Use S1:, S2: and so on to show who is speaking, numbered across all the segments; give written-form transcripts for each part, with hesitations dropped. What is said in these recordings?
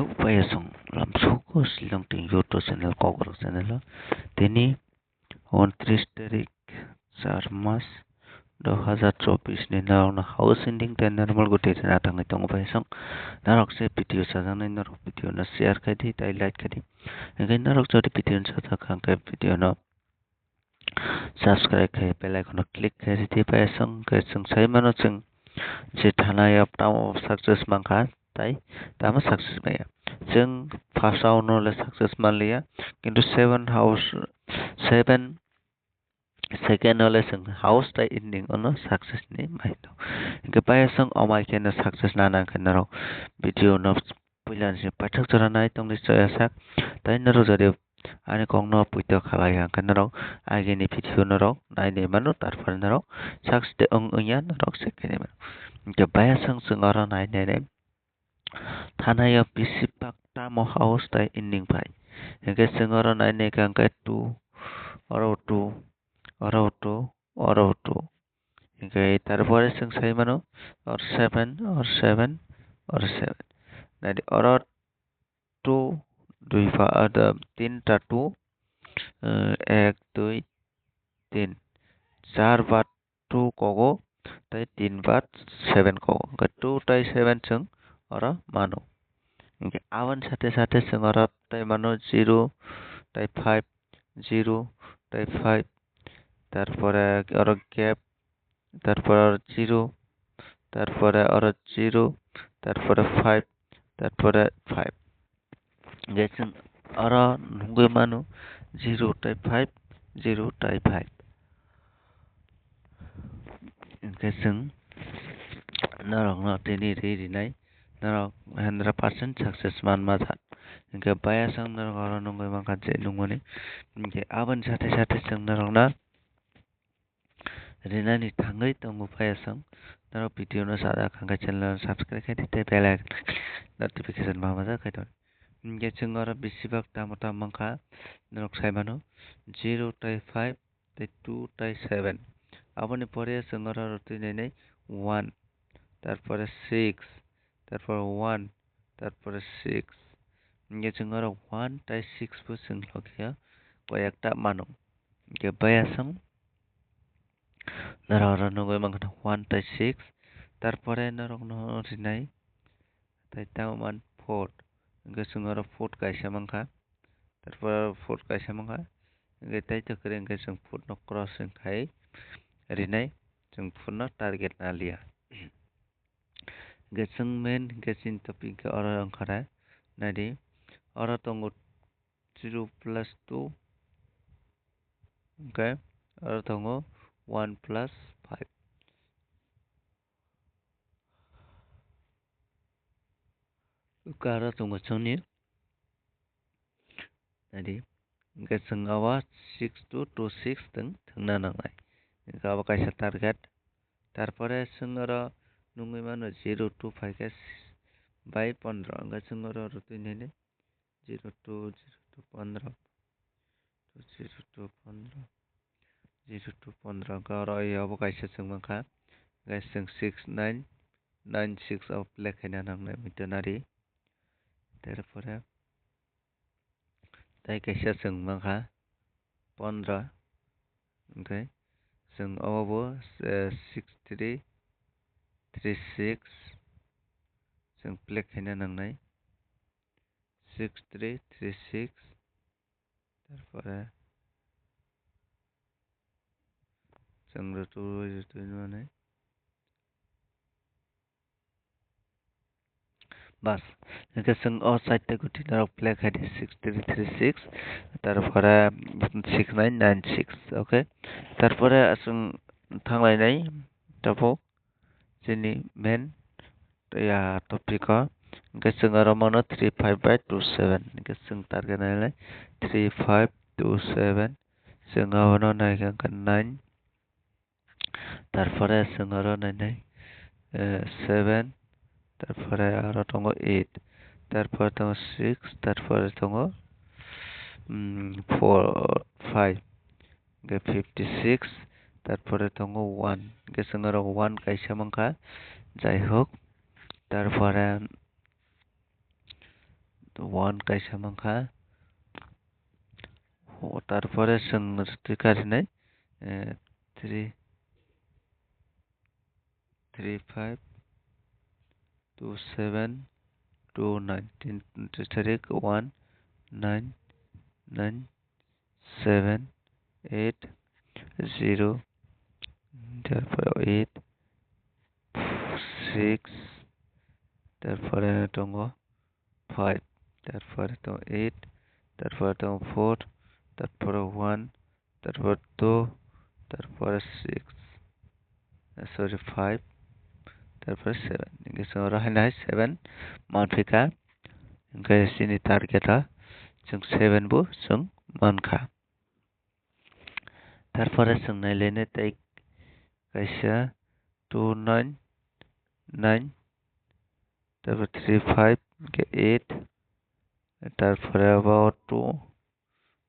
S1: Payasong lamsuko silang ting YouTube channel kogro channel তিনি 29 তারিখ 4 মাস 2024 ni narok na house ending ten normal go tete na tangai tongo paisong narok se video sajanai narok video na share kai di tai like kai di ngai narok jodi video sa thakang kai video no subscribe kai bell icon click kai di paisong kai sung sai mano chung je thanai up tamo success mangka tai tamo success maya जों फार्स्टआवनो success मानलिया किन्तु 7 second हले जों house tie एन्डिं अनो success नि माइनो इनके पायसं अमाय केनो सक्सेस नाना केनो भिडियो न पहिला नि पाठक जरा नाय तंग निश्चय आसा ताइ नरो जरे आने कंगनो पुइतो खालाया केनो आगे नि भिडियो नरो नाय ने मानो तारफर नरो सक्सेस दे अंगया नरो सेकेन्ड नि इनके पायसं जों अरो नाय ने थानाया बेसिबां टाइम हाउस टाइ एन्डिं पाइ इनके जों अरो नाय ने कांके 2 और 2 इनके तारपरे जों साइ मानो और 7 नाय और 2 तीनटा 2 1 2 3 4 बार 2 कोगो ताइ 3 बार 7 कोगो 2 टाइ 7 जों और मानो इनके आवन साथे साथे जों और ताइ मानो 0 टाइ 5 0 टाइ 5 তারপরে আর গ্যাপ তারপর 0 তারপরে আর 0 তারপরে 5 তারপরে 5 গেছেন আর নুগে মানো 0 টাই 5 0 টাই 5 গেছেন নারং না টেনি রেডি নাই নারং 100% সাকসেস মান মাথা इनके बाया संग नरक और नुगे माखासे नुगोनि इनके आवन साथे साथे जों नरक ना Rinani tangai tongo payasang naro video no sada kangka channel subscribe kai dite bell icon notification mamada kai don nge chungara besibak tamata mangka narok saimano 0 tai 5 tai 2 tai 7 aboni pore chungara rotine nei 1 তারপরে 6 তারপর 1 তারপরে 6 nge chungara 1 tai 6 po chung lokia কয়েকটা মানো nge payasang narok nugoi mangka 1 tai 6 তারপরে narok no rinai tai taman 4 nge sungaro 4 kaisa mangka তারপর 4 kaisa mangka nge tai to kre nge sung 4 no crossing khai rinai sung 4 no target na liya nge sung main nge sin topic ke ora angkara nadi ora tongo 0 plus 2 okay ora tongo 1 plus 5 ukara tongo choni nadi nge sung awa 6 to 6 teng thangna nangnai nge awa kaisa target তারপরে sungara nungoi mano 0 to 5 ke by 15 nge sungara rutine ne 0 to 15 0 to 15 0 to 15 karo awa kaisa sungmangka nge sung 6 9 9 6 of lekhana nangnai mitonari তারপরে তাই kaisa sungmangka 15 okay जों अबावबो 63 36 जों play खायना नांनाय 63 36 তারপরে जों route माने বাস একে जों অ সাইডটা গুটি নারক প্লে খাইদি 63 36 তারপরে 6996 ওকে তারপরে जों थांलायनाय टपक जोंनि मेन या टपिका जों आरो मानो 35 by 27 जों टारगेट नायलाय 3527 जों आरो नायगोन 9 তারপরে जों आरो नायनाय 7 তারপরে আরো দङ 8 তারপরে দङ 6 তারপরে দङ 4 5 गे 56 তারপরে দङ 1 गे जों आरो 1 kaisa mangka যাই হোক তারপরে 1 kaisa mangkha tarpore जों karinai 3 3 5 2 7 2 9 3 tarik 1 9 9 7 8 0 তারপরে 8 6 তারপরে দङ 5 তারপরে দङ 8 তারপরে দङ 4 তারপরে 1 তারপর 2 তারপরে 6 sorry 5 তারপরে 7 ini जों रायज्लायनाय 7 मोनफैखा ओमफ्राय जोंनि टारगेटआ जों 7 बो जों मोनखा তারপরে जों नायलायनाय তাই কাইसा 2 9 9 তারপর 3 5 8 তারপরে আবার 2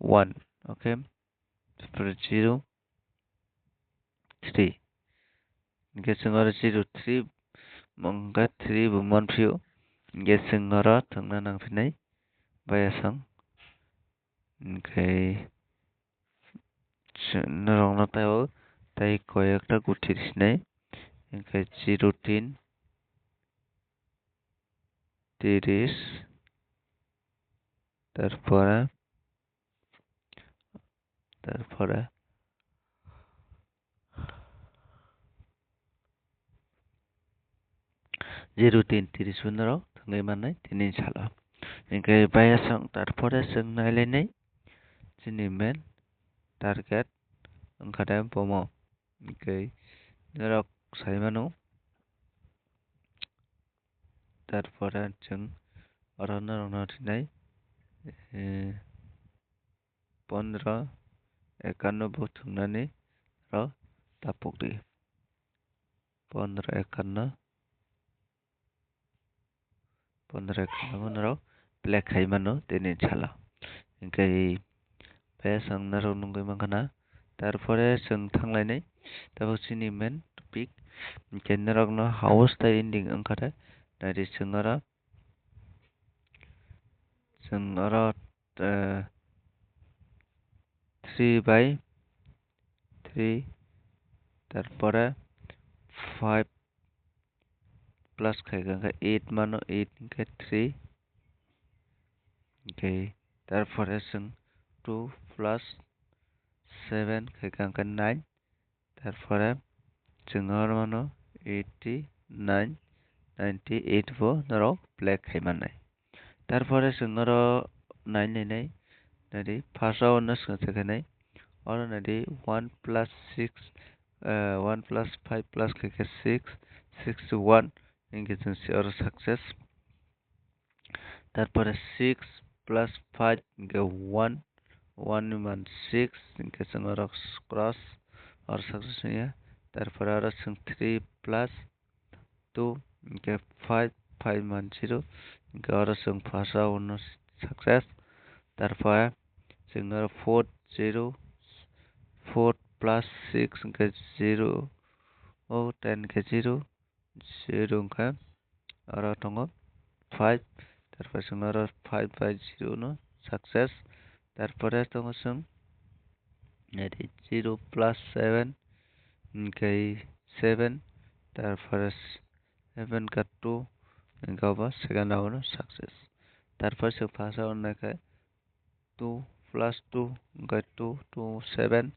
S1: 1 ওকে তারপরে 0 3 जों आरो 0 3 मगा 3 बो मोनफैयो जों आरो थांना नांफिननाय बायासां ओमफ्राय रंना তাইও তাই কয়েকটা গুটি দিছিনাই ओमफ्राय 0 3 30 তারপরে 0 3 30 बेनाव थांनाय मानाय दिनै साला ओमफ्राय बायासां তারপরে जों नायलायनाय जोंनि मेन टारगेट ओंखारनाय बम ओमफ्राय नरक साइमानो তারপরে जों आरो नरक दिनै 15 51 बो थांनानै र तापकदि 15 51 15 51 उनाव ब्लेक खाइमानो दिनै साला ओमफ्राय बायासां नरक नंगै मांखाना তারপরে जों थांलायनाय दाबो जोंनि मेन टपिक ओमफ्राय नरकनो हाउस दा एन्डिं ओंखारो दादि जों आरो 3 by 3 তারপরে 5 প্লাস খাইগা 8 मानो 8 ओमफ्राय 3 ओमफ्राय তারপরে जों 2 प्लास 7 खाइगा 9 তারপরে जों आरो मानो 89 98 बो नरक ब्लेक खाइमानाय তারপরে जों आरो नायनाय नायदि फार्स्टआव सोंथेखानाय आरो नायदि 1 plus 6 1 plus 5 plus 6 6 to 1 engagement आरो success তারপরে 6 plus 5 1 1 मान 6 engagement आरो cross आरो success निया তারপরে आरो जों 3 plus 2 5 5 मान 0 आरो जों फार्स्टआव success তারপরে जों आरो 4 0 4 plus 6 0 10 0 0 आरो दङ 5 তারপরে जों आरो 5 by 0 नो success তারপরে दङ जों 0 plus 7 7 তারপরে 7 का 2 गावबा सेकेंड आवनो success তারপরে जों फार्स्टआव नायखाय 2 plus 2 2 2 7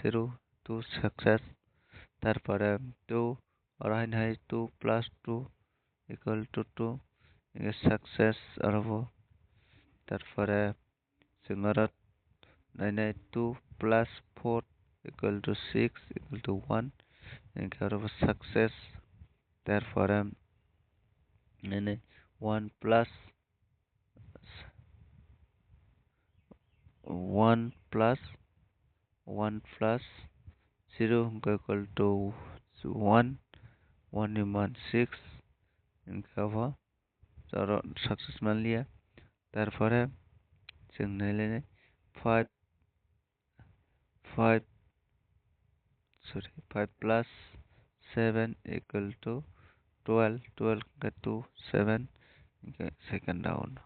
S1: 0 2 success তারপরে 2 और हाय 2 plus 2 equal to 2 success आरो তারপরে जों आरो नायनाय 2 plus 4 equal to 6 equal to 1 आरो success তারপরে नायनाय 1 plus 1 plus 1 plus 0 equal to 1 1 मान 6 इनका हुआ और सक्सेस मान लिया তারপরে जों नायलायनाय 5 5 sorry 5 plus 7 equal to 12 12 का 2 7 second down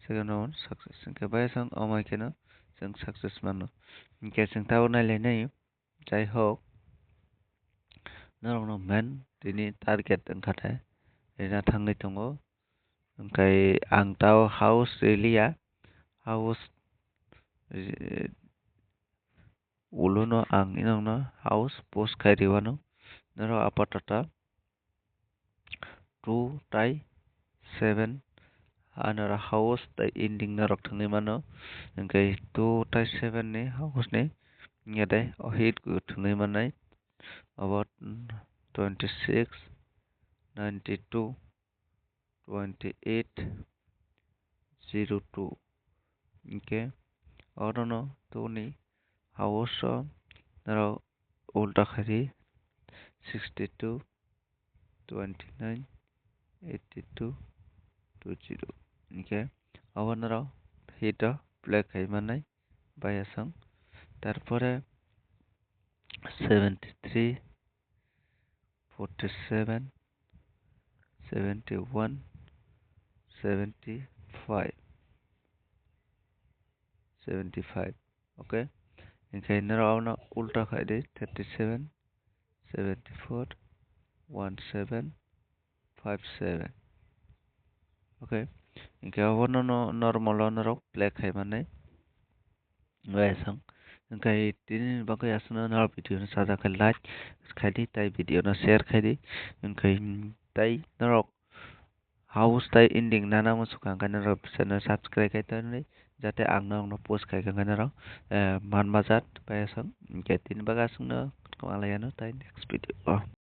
S1: second round success hingke bayasang amaikeno जों success mano hingke जों tabuk nailai jai hok norokno main tini target wngkhatai rina thangui tongo hingkai ang tao house relia house ulono ang inokno house post khai rewano norok apatata 2 tai 7 anara house tai ending norok thangui mano hingkai 2 tai 7 ni house ni ngedai o hit thangui manai about 26 92 28 02 hingke orono 2 ni house o norok ulta khai 62 29 82 20 hingke abo norok hit o play khai manai bayasang tarpore 73 47 71 75 75 okay hingke norok abono ulta khai de 37 74 17 57 okay hingke abono normal o norok play khai manai bayasang hingkai tini bagui asano norok video no sajak khai like khai di tai video no share khai di hingkai tai norok house tai ending nana muchukha hingkai norok channel subscribe khai tonoi jate ang norok no post khai hingkai norok manmajak bayasang hingke tini baga asung no kwmalai ano tai next video o.